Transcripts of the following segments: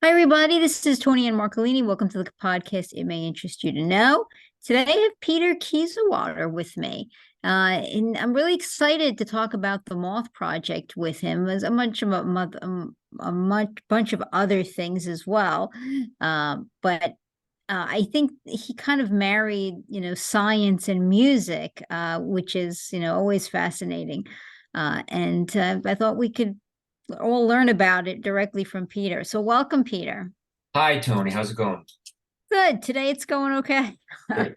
Hi, everybody. This is Toni and Marcolini. Welcome to the podcast. It may interest you to know. Today, I have Peter Kiesewalter with me. And I'm really excited to talk about the Moth Project with him. There's a much bunch of other things as well. But I think he kind of married, science and music, which is, always fascinating. And I thought we could all learn about it directly from Peter. So welcome, Peter. Hi, Tony. How's it going? Good. Today it's going okay. Good.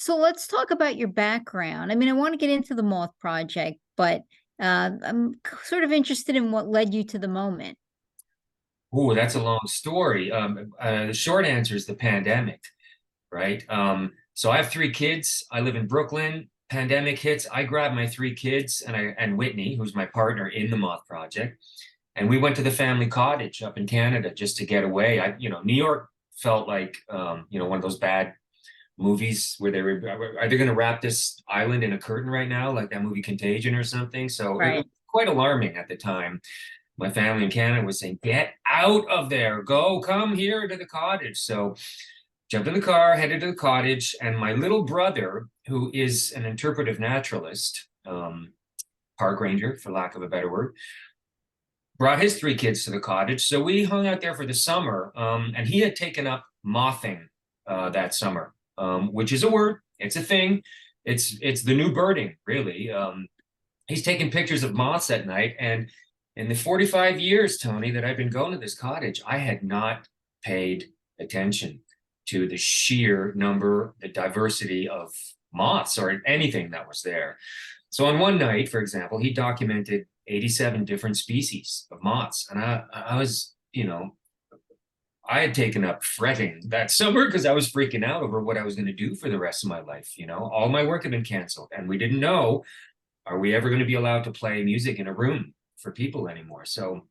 So let's talk about your background. I mean, I want to get into the Moth Project, but I'm sort of interested in what led you to the moment. Oh, that's a long story. The short answer is the pandemic, right? So I have three kids. I live in Brooklyn. Pandemic hits. I grabbed my three kids and Whitney, who's my partner in the Moth Project, and we went to the family cottage up in Canada just to get away. New York felt like one of those bad movies where are they going to wrap this island in a curtain right now, like that movie Contagion or something? So it was Right. quite alarming at the time. My family in Canada was saying, "Get out of there, come here to the cottage." So jumped in the car, headed to the cottage, and my little brother, who is an interpretive naturalist, park ranger, for lack of a better word, brought his three kids to the cottage. So we hung out there for the summer, and he had taken up mothing that summer, which is a word. It's a thing. It's the new birding, really. He's taking pictures of moths at night, and in the 45 years, Tony, that I've been going to this cottage, I had not paid attention to the sheer number, the diversity of moths or anything that was there. So on one night, for example, he documented 87 different species of moths. And I was, I had taken up fretting that summer because I was freaking out over what I was going to do for the rest of my life. All my work had been canceled, and we didn't know, are we ever going to be allowed to play music in a room for people anymore? So Well,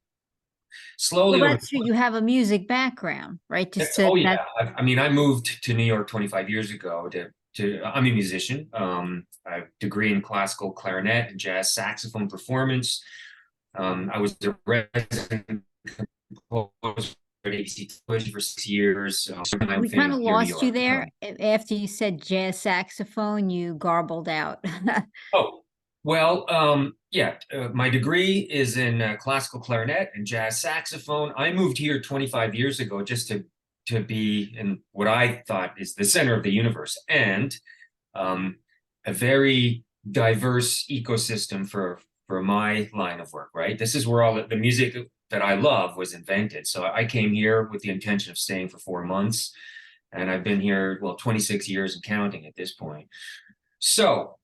slowly over that's true. You have a music background, right? Just That's, to oh that. yeah. I moved to New York 25 years ago to I'm a musician. I have a degree in classical clarinet and jazz saxophone performance. I was a resident composer at ABC Television for 6 years. I'm We kind thing of here in New lost you York. there. After you said jazz saxophone, you garbled out. Oh, well, yeah, my degree is in classical clarinet and jazz saxophone. I moved here 25 years ago just to be in what I thought is the center of the universe and um, a very diverse ecosystem for my line of work. Right, this is where all the music that I love was invented. So I came here with the intention of staying for 4 months, and I've been here 26 years and counting at this point. So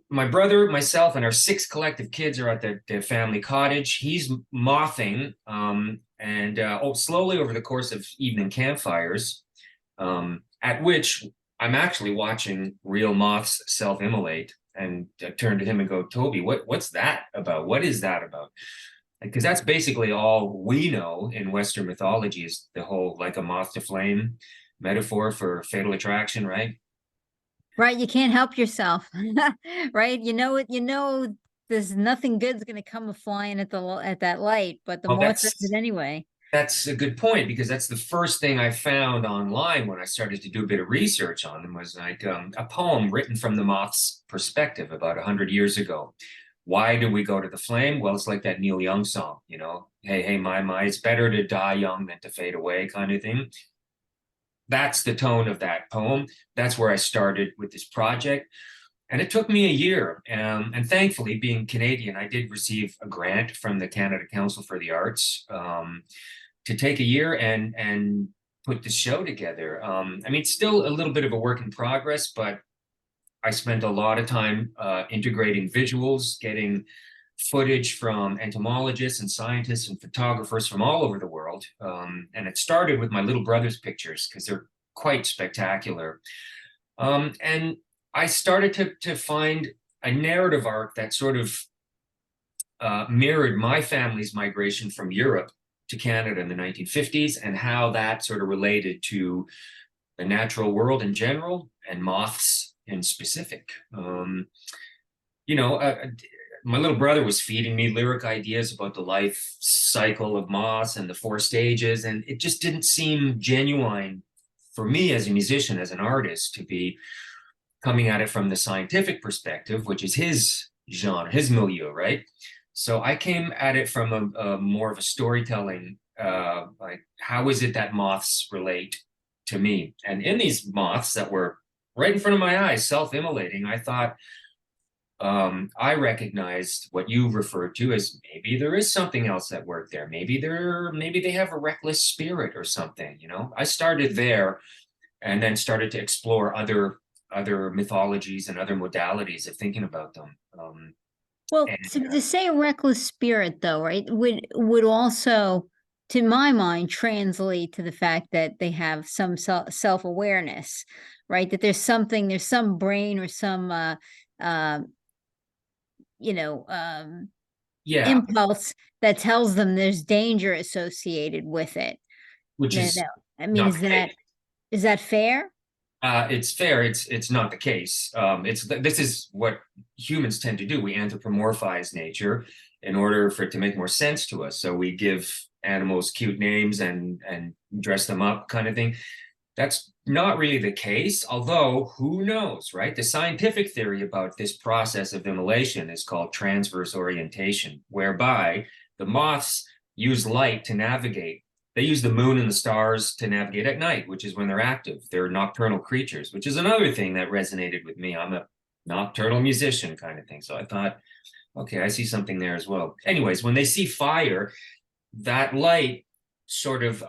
my brother, myself, and our six collective kids are at the family cottage. He's mothing, and slowly over the course of evening campfires, at which I'm actually watching real moths self-immolate, and I turn to him and go, "Toby, what's that about? What is that about?" Because that's basically all we know in Western mythology is the whole like a moth to flame metaphor for fatal attraction, right? Right, you can't help yourself. Right? You know it, there's nothing good's gonna come of flying at that light, but the Well, moth does it anyway. that's a good point because that's the first thing I found online when I started to do a bit of research on them was like a poem written from the moth's perspective about 100 years ago. Why do we go to the flame? Well, it's like that Neil Young song, hey, hey, my, it's better to die young than to fade away kind of thing. That's the tone of that poem. That's where I started with this project. And it took me a year. And thankfully, being Canadian, I did receive a grant from the Canada Council for the Arts to take a year and put the show together. I mean, it's still a little bit of a work in progress, but I spent a lot of time integrating visuals, getting footage from entomologists and scientists and photographers from all over the world. And it started with my little brother's pictures because they're quite spectacular. And I started to find a narrative arc that sort of mirrored my family's migration from Europe to Canada in the 1950s and how that sort of related to the natural world in general and moths in specific. You know, uh, my little brother was feeding me lyric ideas about the life cycle of moths and the 4 stages, and it just didn't seem genuine for me as a musician, as an artist, to be coming at it from the scientific perspective, which is his genre, his milieu, right? So I came at it from a more of a storytelling, like how is it that moths relate to me? And in these moths that were right in front of my eyes, self-immolating, I thought, I recognized what you referred to as maybe there is something else at work there. Maybe they have a reckless spirit or something. I started there, and then started to explore other mythologies and other modalities of thinking about them. Well, And to say reckless spirit, though, right, would also, to my mind, translate to the fact that they have some self-awareness, right? That there's some brain or some uh, yeah, impulse that tells them there's danger associated with it. which No, is no. I mean, not the case. is that fair? It's fair. It's not the case. This is what humans tend to do. We anthropomorphize nature in order for it to make more sense to us. So we give animals cute names and dress them up, kind of thing. That's not really the case, although who knows, right? The scientific theory about this process of immolation is called transverse orientation, whereby the moths use light to navigate. They use the moon and the stars to navigate at night, which is when they're active. They're nocturnal creatures, which is another thing that resonated with me. I'm a nocturnal musician kind of thing. So I thought, okay, I see something there as well. Anyways, when they see fire, that light sort of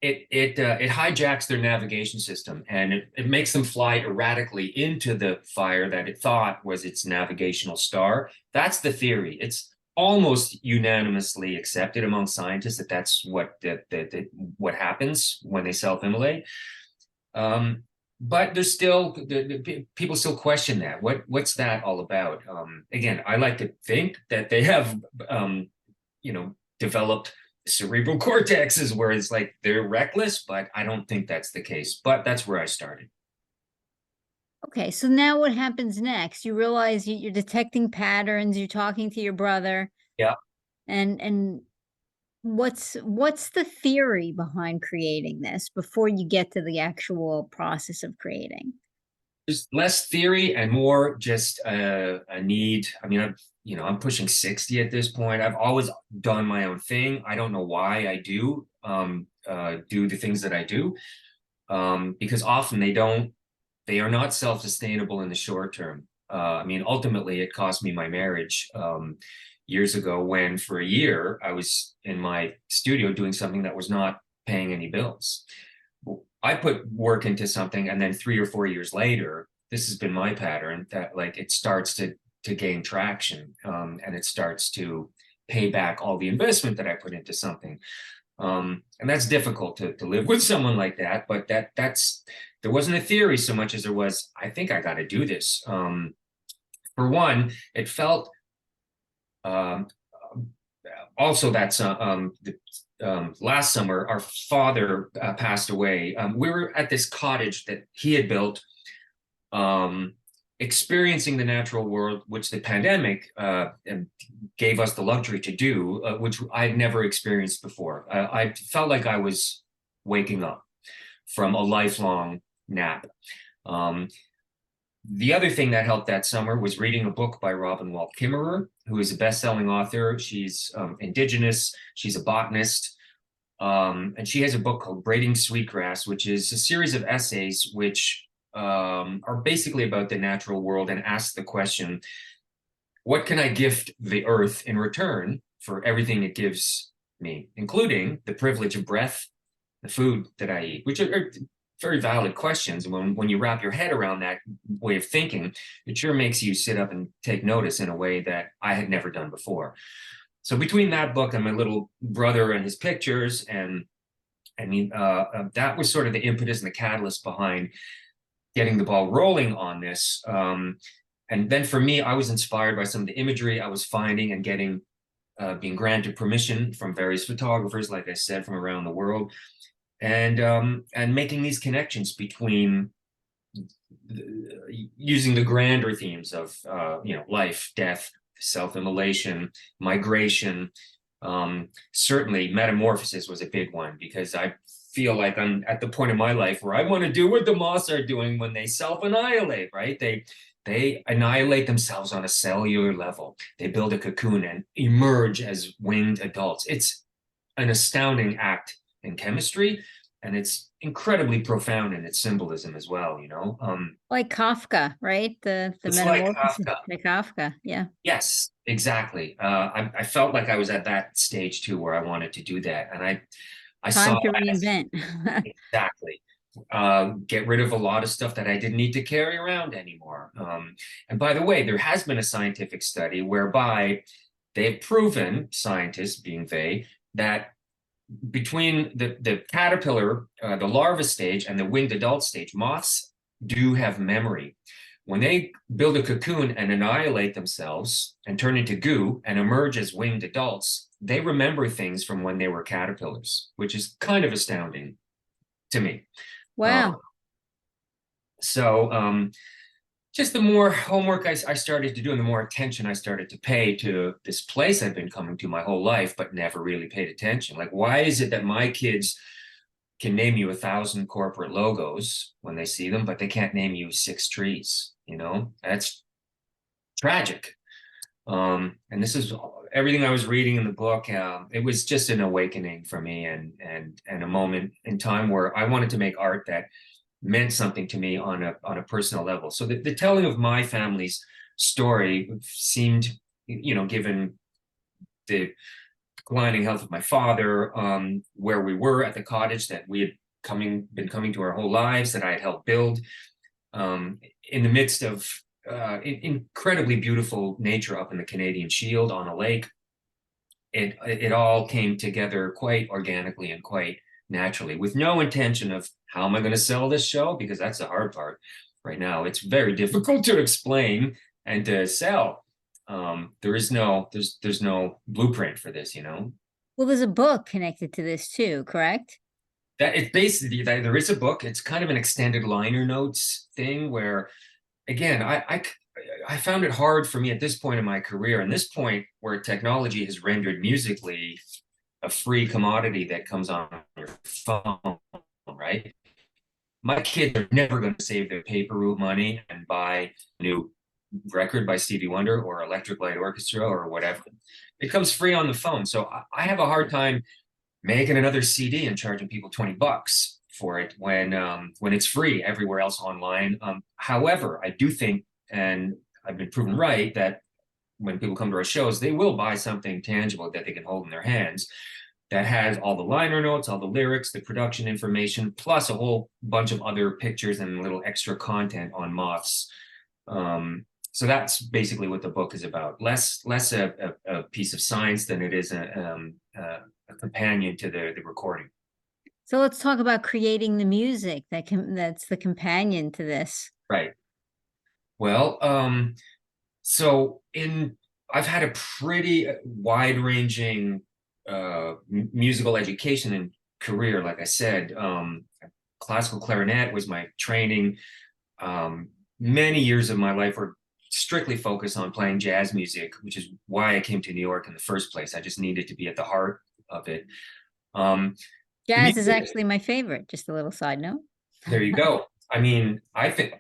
it hijacks their navigation system, and it makes them fly erratically into the fire that it thought was its navigational star. That's the theory. It's almost unanimously accepted among scientists that that's what happens when they self-immolate. But there's still people still question that. What's that all about? Again, I like to think that they have developed cerebral cortexes where it's like they're reckless, but I don't think that's the case. But that's where I started. Okay, so now what happens next? You realize you're detecting patterns, you're talking to your brother, Yeah. and what's the theory behind creating this before you get to the actual process of creating? There's less theory and more just a need. I mean, I'm pushing 60 at this point. I've always done my own thing. I don't know why I do the things that I do, because often they are not self-sustainable in the short term. I mean, ultimately, it cost me my marriage years ago when, for a year, I was in my studio doing something that was not paying any bills. I put work into something, and then 3 or 4 years later, this has been my pattern, that like it starts to gain traction, and it starts to pay back all the investment that I put into something. And that's difficult to live with someone like that. But there wasn't a theory so much as there was, I think I got to do this. For one, it felt also that's last summer, our father passed away. We were at this cottage that he had built, experiencing the natural world, which the pandemic gave us the luxury to do, which I'd never experienced before. I felt like I was waking up from a lifelong nap. The other thing that helped that summer was reading a book by Robin Wall Kimmerer, who is a best-selling author. She's indigenous. She's a botanist. And she has a book called Braiding Sweetgrass, which is a series of essays which are basically about the natural world and ask the question, what can I gift the earth in return for everything it gives me, including the privilege of breath, the food that I eat, which are very valid questions. When you wrap your head around that way of thinking, it sure makes you sit up and take notice in a way that I had never done before. So between that book and my little brother and his pictures, and I mean, that was sort of the impetus and the catalyst behind getting the ball rolling on this. And then for me, I was inspired by some of the imagery I was finding and getting, being granted permission from various photographers, like I said, from around the world, and making these connections between using the grander themes of life, death, self-immolation, migration. Certainly metamorphosis was a big one, because I feel like I'm at the point in my life where I want to do what the moths are doing when they self-annihilate, right? They annihilate themselves on a cellular level. They build a cocoon and emerge as winged adults. It's an astounding act in chemistry, and it's incredibly profound in its symbolism as well, Like Kafka, right? The It's like metamorphosis Kafka. to Kafka. Yeah. Yes, exactly. I felt like I was at that stage too, where I wanted to do that, and I Time saw to that as reinvent. exactly. Get rid of a lot of stuff that I didn't need to carry around anymore. And by the way, there has been a scientific study whereby they've proven, scientists being they, that between the caterpillar, the larva stage, and the winged adult stage, moths do have memory. When they build a cocoon and annihilate themselves and turn into goo and emerge as winged adults, they remember things from when they were caterpillars, which is kind of astounding to me. Wow. So just the more homework I started to do and the more attention I started to pay to this place I've been coming to my whole life, but never really paid attention. Like, why is it that my kids can name you 1,000 corporate logos when they see them, but they can't name you 6 trees? That's tragic. And this is everything I was reading in the book. It was just an awakening for me, and a moment in time where I wanted to make art that meant something to me on a personal level. So the telling of my family's story seemed, given the declining health of my father, where we were at the cottage that we had been coming to our whole lives, that I had helped build, in the midst of incredibly beautiful nature up in the Canadian Shield on a lake. It all came together quite organically and quite naturally, with no intention of how am I going to sell this show, because that's the hard part right now. It's very difficult to explain and to sell. There's no blueprint for this, Well, there's a book connected to this too, correct? That it's basically that there is a book. It's kind of an extended liner notes thing where, again, I found it hard for me at this point in my career, and this point where technology has rendered musically a free commodity that comes on your phone, right? My kids are never going to save their paper route money and buy a new record by Stevie Wonder or Electric Light Orchestra or whatever. It comes free on the phone. So I have a hard time making another CD and charging people $20 for it when it's free everywhere else online. However, I do think, and I've been proven right, that when people come to our shows, they will buy something tangible that they can hold in their hands that has all the liner notes, all the lyrics, the production information, plus a whole bunch of other pictures and little extra content on moths. So that's basically what the book is about. Less a piece of science than it is a companion to the recording. So let's talk about creating the music that's the companion to this. Right. Well, so I've had a pretty wide-ranging musical education and career. Like I said, classical clarinet was my training. Many years of my life were strictly focused on playing jazz music, which is why I came to New York in the first place. I just needed to be at the heart of it. Jazz is actually my favorite, just a little side note. There you go. I mean, I think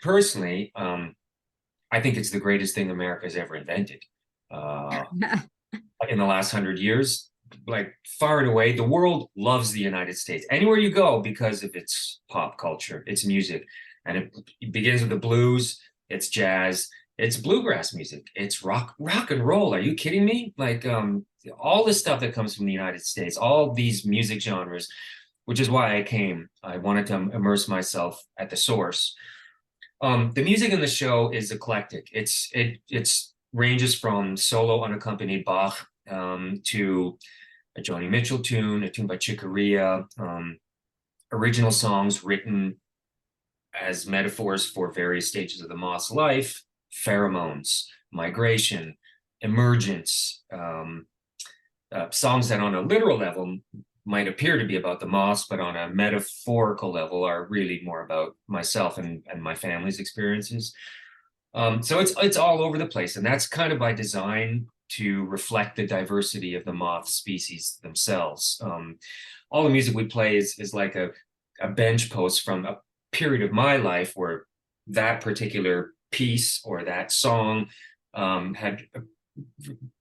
personally, I think it's the greatest thing America has ever invented. In the last 100 years, like far and away, the world loves the United States. Anywhere you go, because of its pop culture, its music. And it begins with the blues, it's jazz, it's bluegrass music, it's rock and roll. Are you kidding me? Like all the stuff that comes from the United States, all these music genres, which is why I came. I wanted to immerse myself at the source. The music in the show is eclectic. It's ranges from solo unaccompanied Bach to a Joni Mitchell tune, a tune by Chick Corea, original songs written as metaphors for various stages of the moth's life, pheromones, migration, emergence, songs that on a literal level might appear to be about the moths, but on a metaphorical level are really more about myself and my family's experiences. So it's all over the place, and that's kind of by design to reflect the diversity of the moth species themselves. All the music we play is like a bench post from a period of my life where that particular piece or that song had a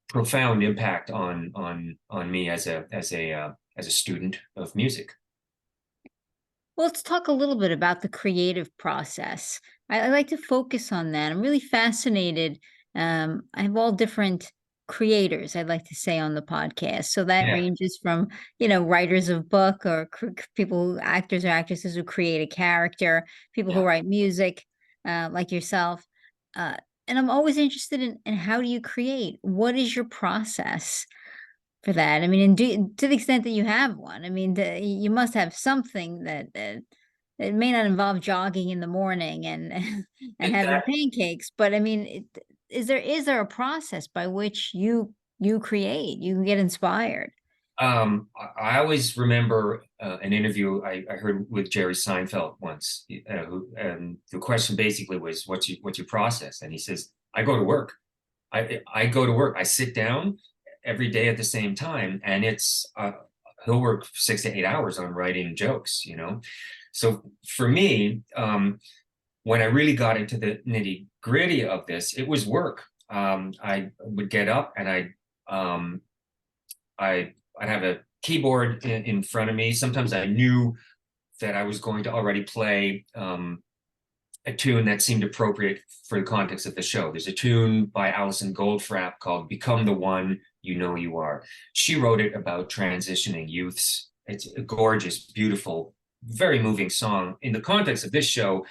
profound impact on me as a student of music. Well, let's talk a little bit about the creative process. I like to focus on that. I'm really fascinated. I have all different creators, I'd like to say, on the podcast. So that Yeah, ranges from, writers of book or people, actors or actresses who create a character, people who yeah. write music, like yourself. Uh, and I'm always interested in how do you create? What is your process for that? I mean, and to the extent that you have one, I mean, you must have something that it may not involve jogging in the morning and and having That pancakes, but I mean, is there a process by which you create, you get inspired? I always remember an interview I heard with Jerry Seinfeld once, and the question basically was, what's your process? And he says, I go to work. I go to work. I sit down every day at the same time, and he'll work 6 to 8 hours on writing jokes, you know. So for me, when I really got into the nitty gritty of this, it was work. I would get up and um, I'd have a keyboard in front of me. Sometimes I knew that I was going to already play a tune that seemed appropriate for the context of the show. There's a tune by Alison Goldfrapp called "Become the One You Know You Are." She wrote it about transitioning youths. It's a gorgeous, beautiful, very moving song. In the context of this show,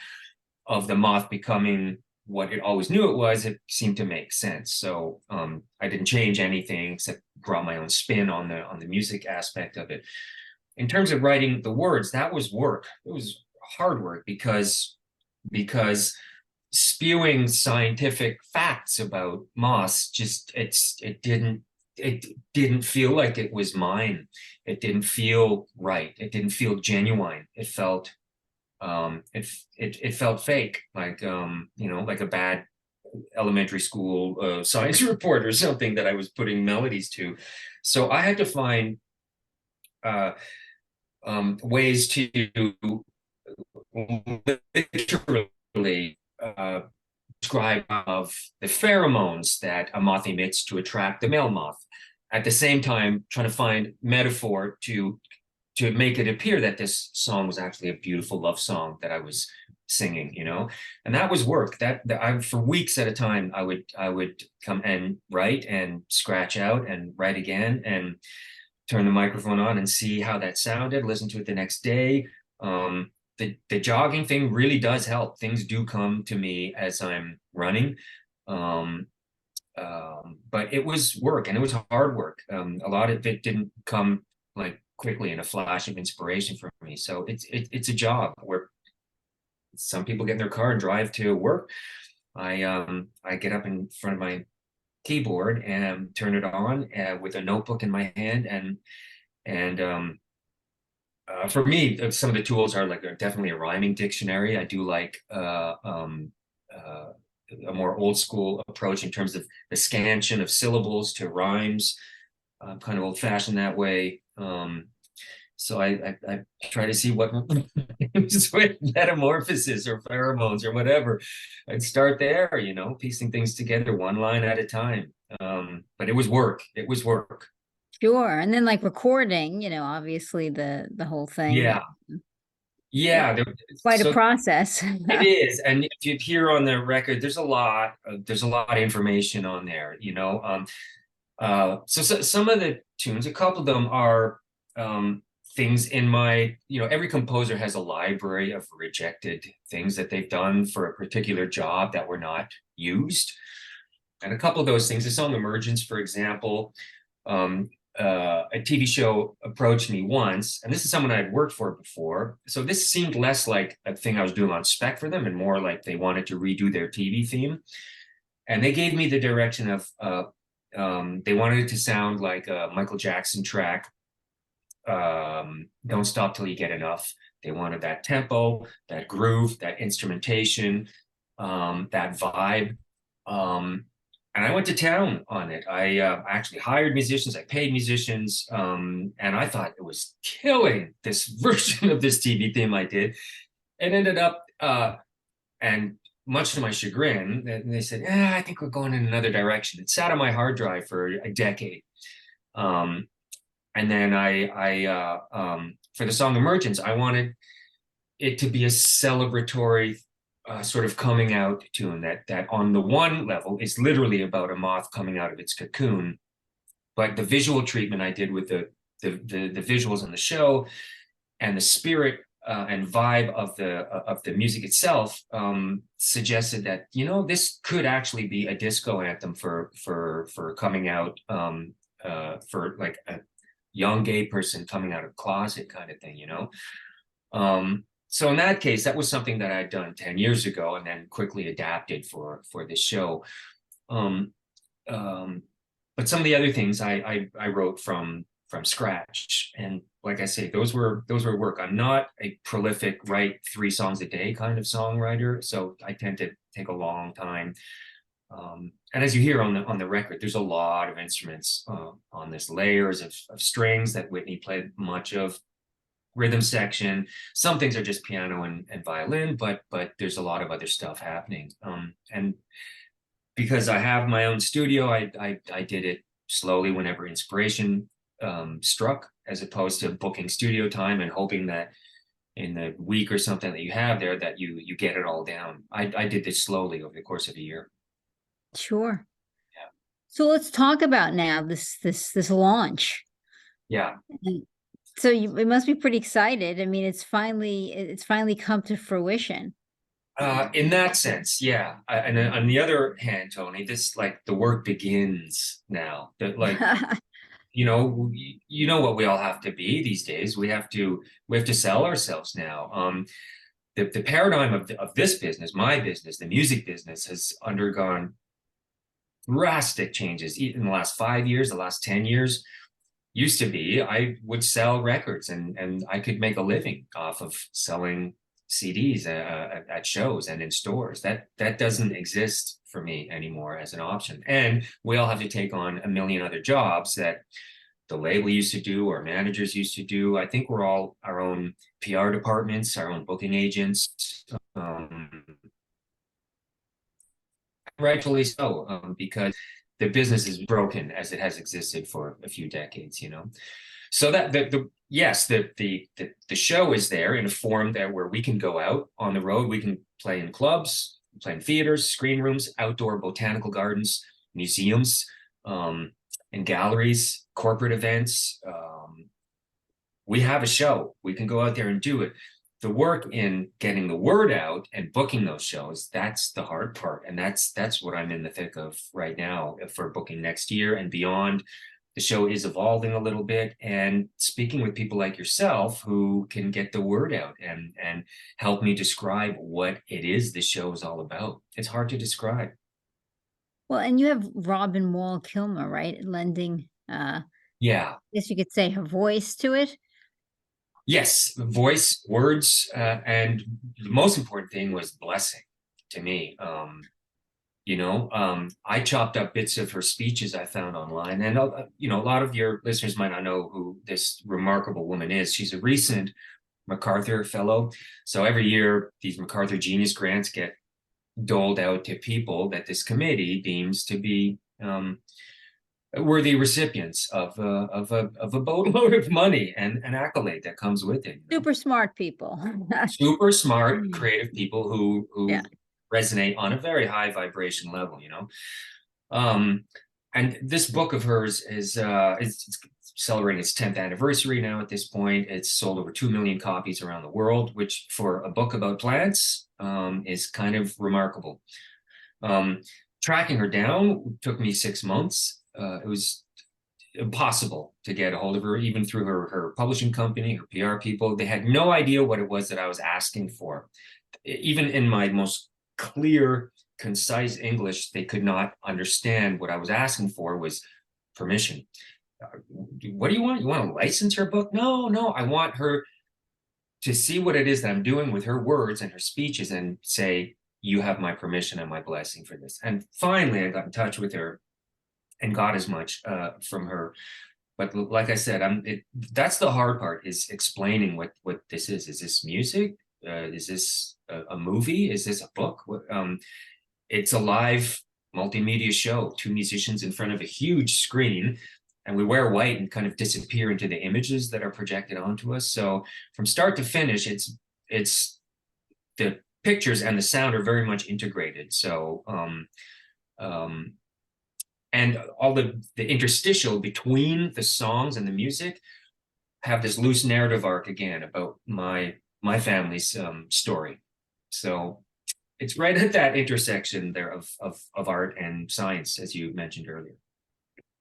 of the moth becoming what it always knew it was, it seemed to make sense. So I didn't change anything except draw my own spin on the music aspect of it. In terms of writing the words, that was work. It was hard work because spewing scientific facts about moss it didn't feel like it was mine. It didn't feel right. It didn't feel genuine. It felt fake, like like a bad elementary school science report or something that I was putting melodies to. So I had to find ways to literally describe of the pheromones that a moth emits to attract the male moth. At the same time, trying to find metaphor to make it appear that this song was actually a beautiful love song that I was singing, and that was work. That I, for weeks at a time, I would come and write and scratch out and write again and turn the microphone on and see how that sounded. Listen to it the next day. The jogging thing really does help. Things do come to me as I'm running. But it was work, and it was hard work. A lot of it didn't come like quickly in a flash of inspiration for me. So it's a job where some people get in their car and drive to work. I get up in front of my keyboard and turn it on with a notebook in my hand, and for me, some of the tools are definitely a rhyming dictionary. I do like a more old school approach in terms of the scansion of syllables to rhymes. I'm kind of old fashioned that way. So I try to see what with metamorphosis or pheromones or whatever. I'd start there, piecing things together one line at a time. But it was work. It was work. Sure. And then like recording, obviously the whole thing. Yeah. It's Yeah. quite a So process. it is, and if you hear on the record, there's a lot. There's a lot of information on there. So some of the tunes, a couple of them are things in my. Every composer has a library of rejected things that they've done for a particular job that were not used, and a couple of those things. The song "Emergence," for example. A TV show approached me once, and this is someone I'd worked for before. So this seemed less like a thing I was doing on spec for them and more like they wanted to redo their TV theme. And they gave me the direction of they wanted it to sound like a Michael Jackson track Don't Stop Till You Get Enough. They wanted that tempo, that groove, that instrumentation, that vibe. And I went to town on it. I actually hired musicians, I paid musicians, and I thought it was killing this version of this TV theme I did. It ended up, and much to my chagrin, they said, I think we're going in another direction. It sat on my hard drive for a decade. And then for the song Emergence, I wanted it to be a celebratory sort of coming out tune that on the one level is literally about a moth coming out of its cocoon. But the visual treatment I did with the visuals in the show and the spirit and vibe of the music itself suggested that, this could actually be a disco anthem for coming out, for like a young gay person coming out of closet kind of thing, So in that case, that was something that I had done 10 years ago and then quickly adapted for this show. But some of the other things I wrote from scratch, and like I say, those were work. I'm not a prolific write 3 songs a day kind of songwriter, so I tend to take a long time. And as you hear on the record, there's a lot of instruments on this, layers of strings that Whitney played much of, rhythm section. Some things are just piano and violin, but there's a lot of other stuff happening. And because I have my own studio, I did it slowly whenever inspiration struck, as opposed to booking studio time and hoping that in the week or something that you have there that you get it all down. I did this slowly over the course of a year. Sure. Yeah. So let's talk about now this launch. Yeah. So it must be pretty excited. I mean, it's finally come to fruition. In that sense, yeah. And on the other hand, Toni, this like the work begins now. That like you know what we all have to be these days. We have to sell ourselves now. The paradigm of this business, my business, the music business, has undergone drastic changes in the last 5 years, the last 10 years. Used to be I would sell records and I could make a living off of selling CDs at shows and in stores. That doesn't exist for me anymore as an option. And we all have to take on a million other jobs that the label used to do or managers used to do. I think we're all our own PR departments, our own booking agents. Rightfully so, because the business is broken as it has existed for a few decades, So that the show is there in a form where we can go out on the road, we can play in clubs, play in theaters, screen rooms, outdoor botanical gardens, museums, and galleries, corporate events. We have a show. We can go out there and do it. The work in getting the word out and booking those shows, that's the hard part. And that's what I'm in the thick of right now for booking next year and beyond. The show is evolving a little bit, and speaking with people like yourself who can get the word out and help me describe what it is the show is all about. It's hard to describe. Well, and you have Robin Wall Kimmerer, right? Lending, Yeah. I guess you could say, her voice to it. Yes, voice, words, and the most important thing was blessing to me. I chopped up bits of her speeches I found online, and a lot of your listeners might not know who this remarkable woman is. She's a recent MacArthur Fellow, so every year these MacArthur Genius Grants get doled out to people that this committee deems to be worthy recipients of a boatload of money and an accolade that comes with it. Super smart people. Super smart, creative people who Yeah. resonate on a very high vibration level, And this book of hers is it's celebrating its 10th anniversary now at this point. It's sold over 2 million copies around the world, which for a book about plants is kind of remarkable. Tracking her down took me 6 months. It was impossible to get a hold of her, even through her publishing company, her PR people. They had no idea what it was that I was asking for. Even in my most clear, concise English, they could not understand what I was asking for was permission. what do you want? You want to license her book? No, no, I want her to see what it is that I'm doing with her words and her speeches and say, you have my permission and my blessing for this. And finally, I got in touch with her and got as much from her. But like I said, that's the hard part, is explaining what this is. Is this music? Is this a movie? Is this a book? It's a live multimedia show, two musicians in front of a huge screen, and we wear white and kind of disappear into the images that are projected onto us. So from start to finish, it's the pictures and the sound are very much integrated. So and all the interstitial between the songs and the music have this loose narrative arc again about my family's story. So it's right at that intersection there of art and science, as you mentioned earlier.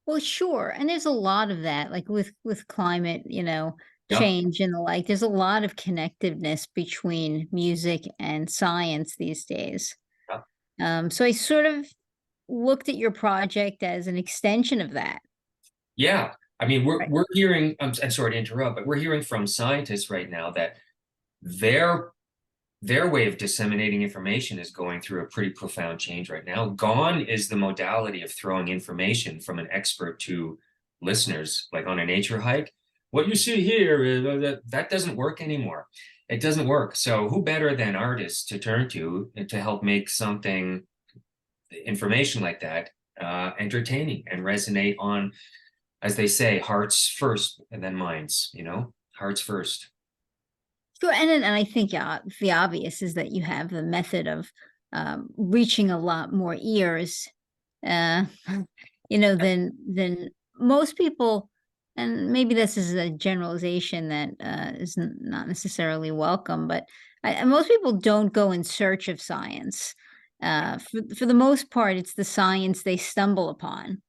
Well, sure. And there's a lot of that, like with climate, Yeah, change and the like. There's a lot of connectiveness between music and science these days. yeah. So I sort of looked at your project as an extension of that. Yeah. I mean, Right. we're hearing, I'm sorry to interrupt, but we're hearing from scientists right now that their their way of disseminating information is going through a pretty profound change right now. Gone is the modality of throwing information from an expert to listeners, like on a nature hike. What you see here is that doesn't work anymore. It doesn't work. So who better than artists to turn to help make something, information like that, entertaining and resonate on, as they say, hearts first and then minds, hearts first. Sure. And I think the obvious is that you have the method of reaching a lot more ears, uh, than most people. And maybe this is a generalization that is not necessarily welcome, but most people don't go in search of science. For the most part, it's the science they stumble upon.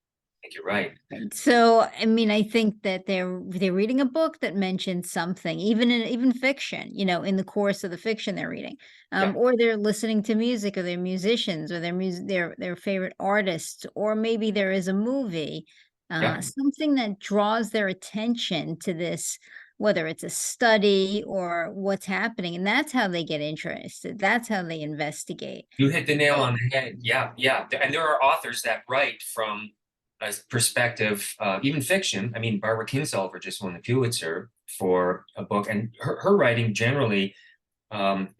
I think you're right. Right. So, I mean, I think that they're reading a book that mentions something, even fiction, in the course of the fiction they're reading, Yeah, or they're listening to music, or they're musicians, or their favorite artists, or maybe there is a movie, yeah. something that draws their attention to this, whether it's a study or what's happening, and that's how they get interested. That's how they investigate. You hit the nail So, on the head. Yeah, yeah. And there are authors that write from a perspective, even fiction. I mean, Barbara Kingsolver just won the Pulitzer for a book, and her writing generally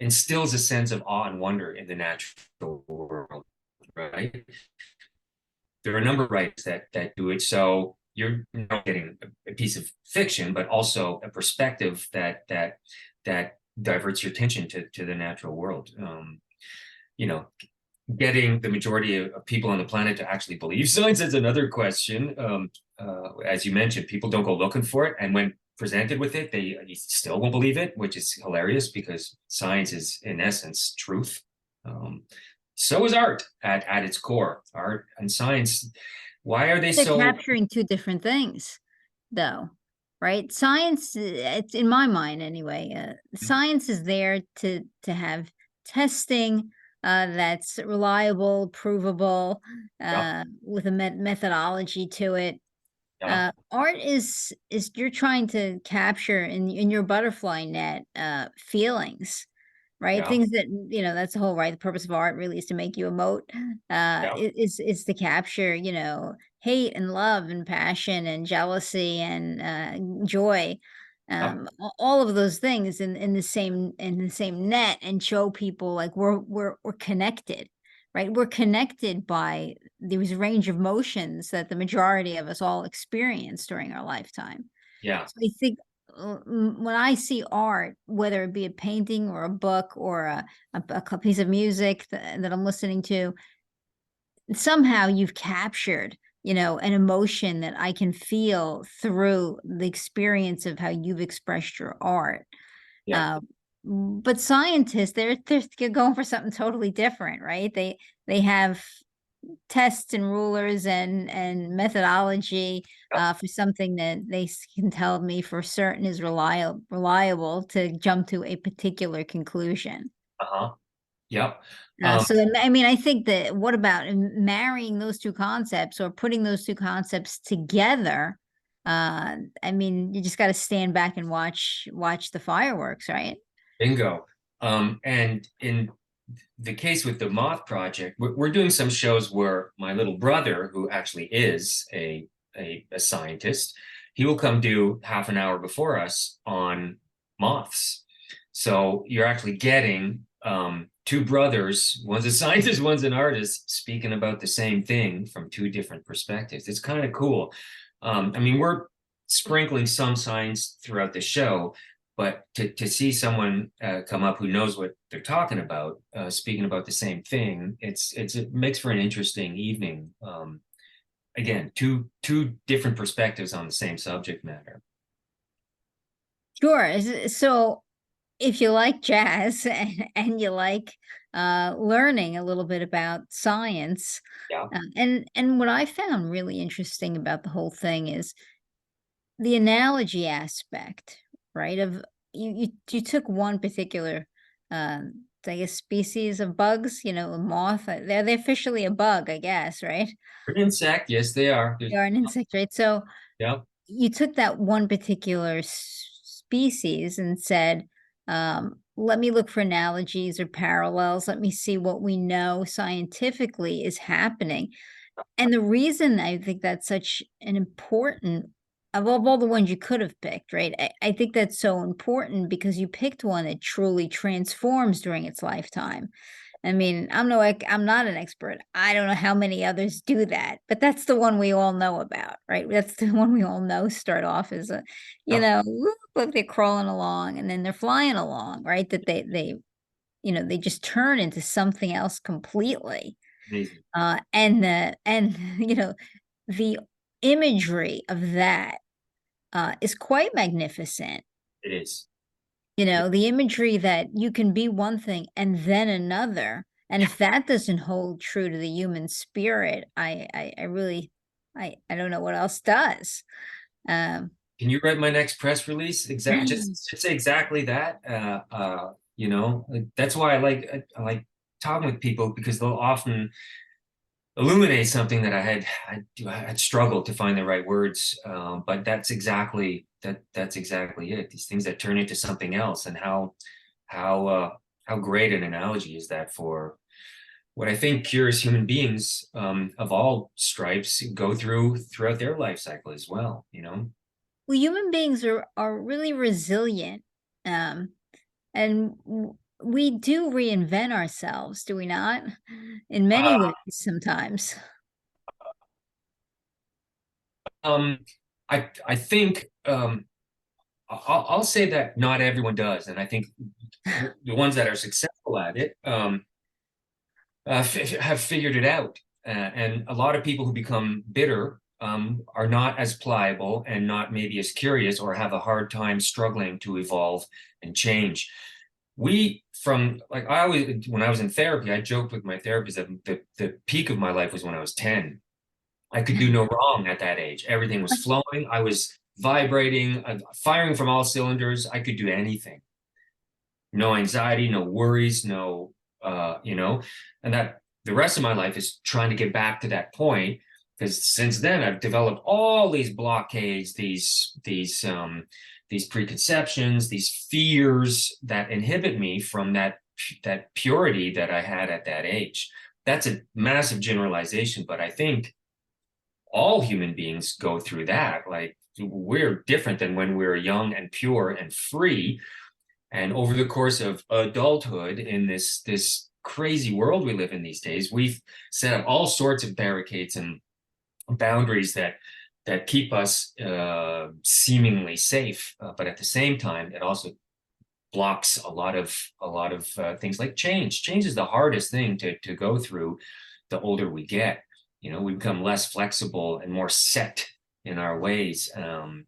instills a sense of awe and wonder in the natural world, right? There are a number of writers that do it. So you're not getting a piece of fiction, but also a perspective that diverts your attention to the natural world. You know, Getting the majority of people on the planet to actually believe science is another question. As you mentioned, people don't go looking for it, and when presented with it, they still won't believe it, which is hilarious because science is, in essence, truth. Um, so is art at its core. Art and science. Why are they they're so? capturing two different things, though, right? Science, it's in my mind anyway. Science is there to have testing that's reliable, provable, Yeah, with a methodology to it. yeah, Art is you're trying to capture in your butterfly net feelings, right? yeah, Things that, that's the whole, right? The purpose of art really is to make you emote, yeah, is to capture, hate and love and passion and jealousy and joy, yeah, all of those things in the same net, and show people like we're connected, right? We're connected by these range of motions that the majority of us all experience during our lifetime. yeah. So I think when I see art, whether it be a painting or a book or a piece of music that I'm listening to, somehow you've captured, an emotion that I can feel through the experience of how you've expressed your art. Yeah. Uh, but scientists, they're going for something totally different, right? They have tests and rulers and methodology for something that they can tell me for certain is reliable to jump to a particular conclusion. Uh-huh. Yep. So then, I mean, I think that what about marrying those two concepts or putting those two concepts together I mean, you just got to stand back and watch the fireworks, right? Bingo. And in the case with the Moth Project, we're doing some shows where my little brother, who actually is a scientist, he will come do half an hour before us on moths. So you're actually getting two brothers, one's a scientist, one's an artist, speaking about the same thing from two different perspectives. It's kind of cool. I mean, we're sprinkling some science throughout the show, but to see someone come up who knows what they're talking about, speaking about the same thing, it makes for an interesting evening. Again, two different perspectives on the same subject matter. Sure. So if you like jazz and you like learning a little bit about science, Yeah, and what I found really interesting about the whole thing is the analogy aspect, right? Of you took one particular, I guess, species of bugs, a moth. They're officially a bug, I guess, right? an insect, yes, they are. They are an insect, right? So Yeah, you took that one particular species and said, let me look for analogies or parallels. Let me see what we know scientifically is happening. And the reason I think that's such an important, of all the ones you could have picked, right? I think that's so important because you picked one that truly transforms during its lifetime. I mean, I'm not an expert. I don't know how many others do that, but that's the one we all know about, right? That's the one we all know start off as a, yeah, whoop, look, they're crawling along and then they're flying along, right? That they just turn into something else completely. amazing. And the imagery of that is quite magnificent. It is. The imagery that you can be one thing and then another. And if that doesn't hold true to the human spirit, I really, I don't know what else does. Um, Can you write my next press release? Just say exactly that. That's why I like talking with people because they'll often illuminate something that I had struggled to find the right words. But that's exactly it. These things that turn into something else, and how great an analogy is that for what I think curious human beings of all stripes go throughout their life cycle as well. well, human beings are really resilient, um, and we do reinvent ourselves, do we not? In many Uh, ways, sometimes. um, I think I'll say that not everyone does, and I think the ones that are successful at it have figured it out. And a lot of people who become bitter are not as pliable and not maybe as curious or have a hard time struggling to evolve and change. From like I always, when I was in therapy, I joked with my therapist that the peak of my life was when I was 10. I could do no wrong at that age. Everything was flowing. I was vibrating, firing from all cylinders. I could do anything. No anxiety, no worries, no, and that the rest of my life is trying to get back to that point. Because since then I've developed all these blockades, these preconceptions, these fears that inhibit me from that purity that I had at that age. That's a massive generalization, but I think all human beings go through that. Like we're different than when we were young and pure and free. And over the course of adulthood in this crazy world we live in these days, we've set up all sorts of barricades and boundaries that keep us seemingly safe. But at the same time, it also blocks a lot of things like change. Change is the hardest thing to go through the older we get. We become less flexible and more set in our ways. And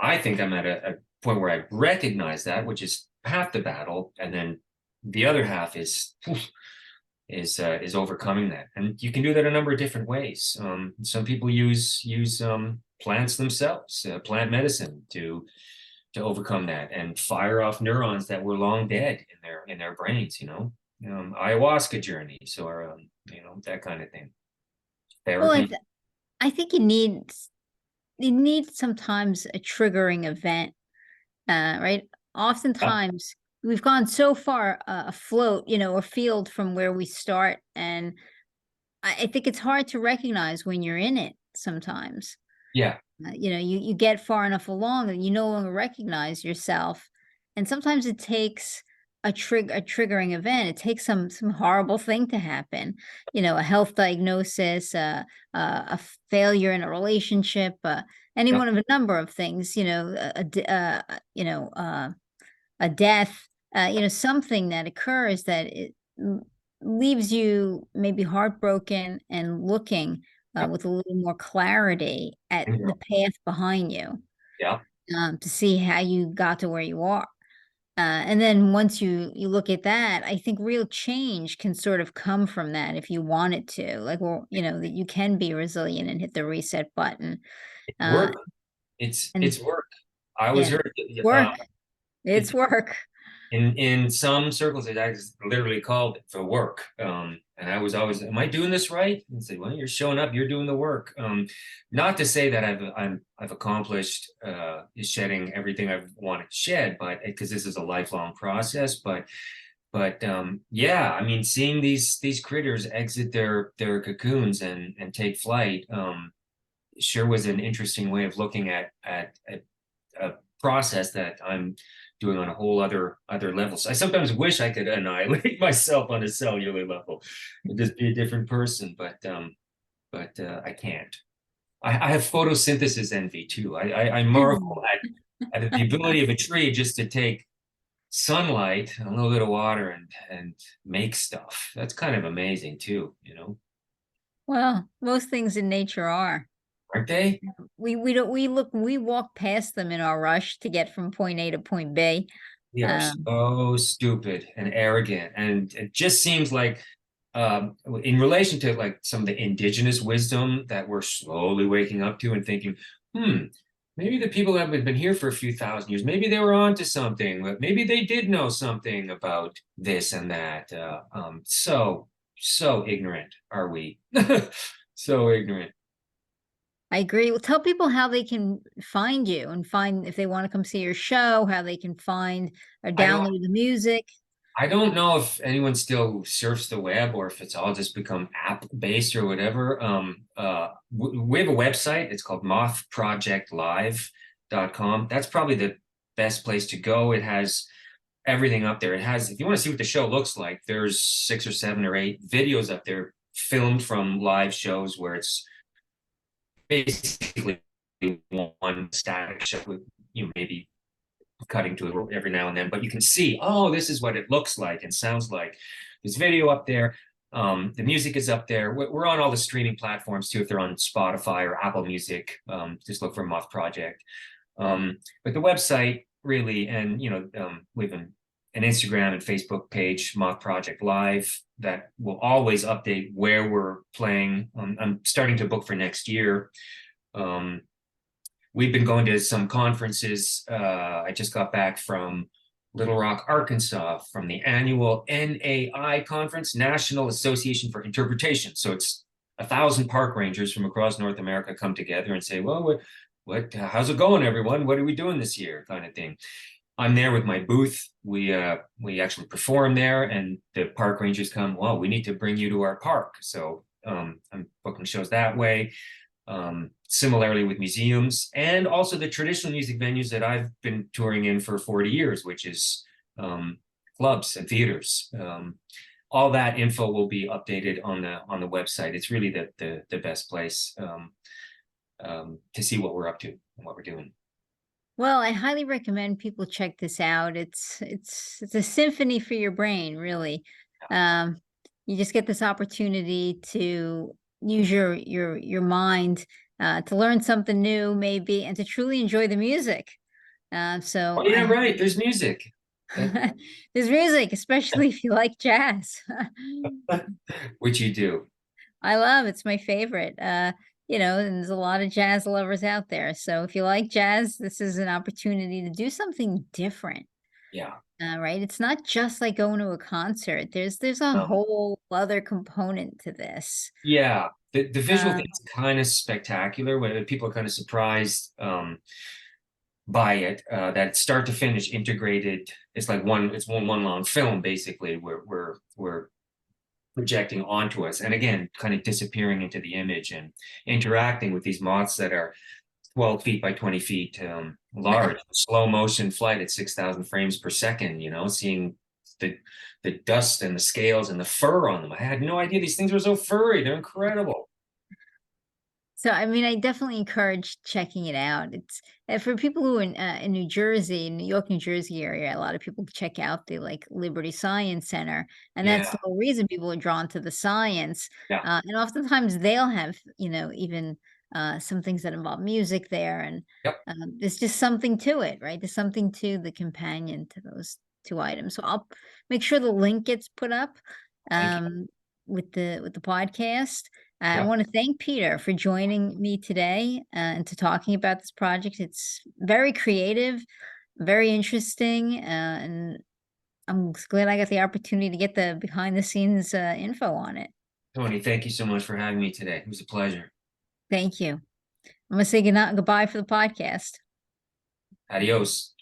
I think I'm at a point where I recognize that, which is half the battle, and then the other half is overcoming that. And you can do that a number of different ways. Some people use plants themselves, plant medicine to overcome that and fire off neurons that were long dead in their brains. Ayahuasca journeys or that kind of thing. Well, Therapy. I think you need you need sometimes a triggering event, right? Yeah, Oftentimes we've gone so far afloat, afield from where we start, and I think it's hard to recognize when you're in it sometimes. yeah, You get far enough along and you no longer recognize yourself, and sometimes it takes a triggering event. It takes some horrible thing to happen, a health diagnosis, a failure in a relationship, any yeah. one of a number of things, a death, something that occurs that leaves you maybe heartbroken and looking Yeah. with a little more clarity at the path behind you, Yeah. to see how you got to where you are. And then once you look at that, I think real change can sort of come from that if you want it to. Like, well, that you can be resilient and hit the reset button. Uh, Work. and It's work. I was yeah, heard work. It's it work. in some circles it I just literally called it the work. And I was always, am I doing this right? And say, well, you're showing up, you're doing the work. Not to say that I've accomplished shedding everything I've wanted to shed, but because this is a lifelong process, but yeah, I mean, seeing these critters exit their cocoons and take flight, sure was an interesting way of looking at a process that I'm doing on a whole other level. So I sometimes wish I could annihilate myself on a cellular level and just be a different person, but I can't. I have photosynthesis envy too. I marvel at the ability of a tree just to take sunlight, a little bit of water, and make stuff. That's kind of amazing too, Well, most things in nature are. aren't they? We don't we walk past them in our rush to get from point A to point B. We are Um, so stupid and arrogant, and it just seems like, in relation to like some of the indigenous wisdom that we're slowly waking up to and thinking, maybe the people that have been here for a few thousand years, maybe they were onto something, but maybe they did know something about this and that. So ignorant are we? So ignorant. I agree. Well, tell people how they can find you and find if they want to come see your show, how they can find or I don't download the music. I don't know if anyone still surfs the web or if it's all just become app based or whatever. We have a website. It's called mothprojectlive.com. That's probably the best place to go. It has everything up there. It has, if you want to see what the show looks like, there's 6 or 7 or 8 videos up there filmed from live shows where it's basically one static show with maybe cutting to it every now and then, but you can see, oh, this is what it looks like and sounds like. There's video up there. The music is up there. We're on all the streaming platforms too. If they're on Spotify or Apple Music, just look for Moth Project. But the website really, and we have an Instagram and Facebook page, Moth Project Live, that will always update where we're playing. I'm starting to book for next year. We've been going to some conferences. I just got back from Little Rock, Arkansas, from the annual NAI conference, National Association for Interpretation. So it's 1,000 park rangers from across North America come together and say, well, how's it going, everyone? What are we doing this year? Kind of thing. I'm there with my booth. We actually perform there, and the park rangers come, well, we need to bring you to our park. So I'm booking shows that way. Similarly with museums and also the traditional music venues that I've been touring in for 40 years, which is clubs and theaters. All that info will be updated on the website. It's really the best place to see what we're up to and what we're doing. Well, I highly recommend people check this out. It's a symphony for your brain, really. Um, you just get this opportunity to use your mind, to learn something new, maybe, and to truly enjoy the music. Oh So yeah, right. There's music. there's music, especially if you like jazz. Which you do. I love it's my favorite. And there's a lot of jazz lovers out there. So if you like jazz, this is an opportunity to do something different. Yeah. Right? It's not just like going to a concert. There's a Um, whole other component to this. yeah. The visual thing Um, is kind of spectacular when people are kind of surprised by it, that start to finish integrated. It's like one long film basically. We're projecting onto us, and again, kind of disappearing into the image and interacting with these moths that are 12 feet by 20 feet large, slow motion flight at 6,000 frames per second, seeing the the dust and the scales and the fur on them. I had no idea these things were so furry. They're incredible. So, I mean, I definitely encourage checking it out. It's for people who are in New Jersey, New York, New Jersey area. A lot of people check out the like Liberty Science Center, and that's Yeah, the whole reason people are drawn to the science. yeah, And oftentimes they'll have, even some things that involve music there, and yep. there's just something to it, right? There's something to the companion to those two items. So I'll make sure the link gets put up Thank you. um, with the podcast. I Yeah, want to thank Peter for joining me today and to talking about this project. It's very creative, very interesting, and I'm glad I got the opportunity to get the behind the scenes info on it. Tony, thank you so much for having me today. It was a pleasure. Thank you. I'm gonna say goodnight, goodbye for the podcast. Adios.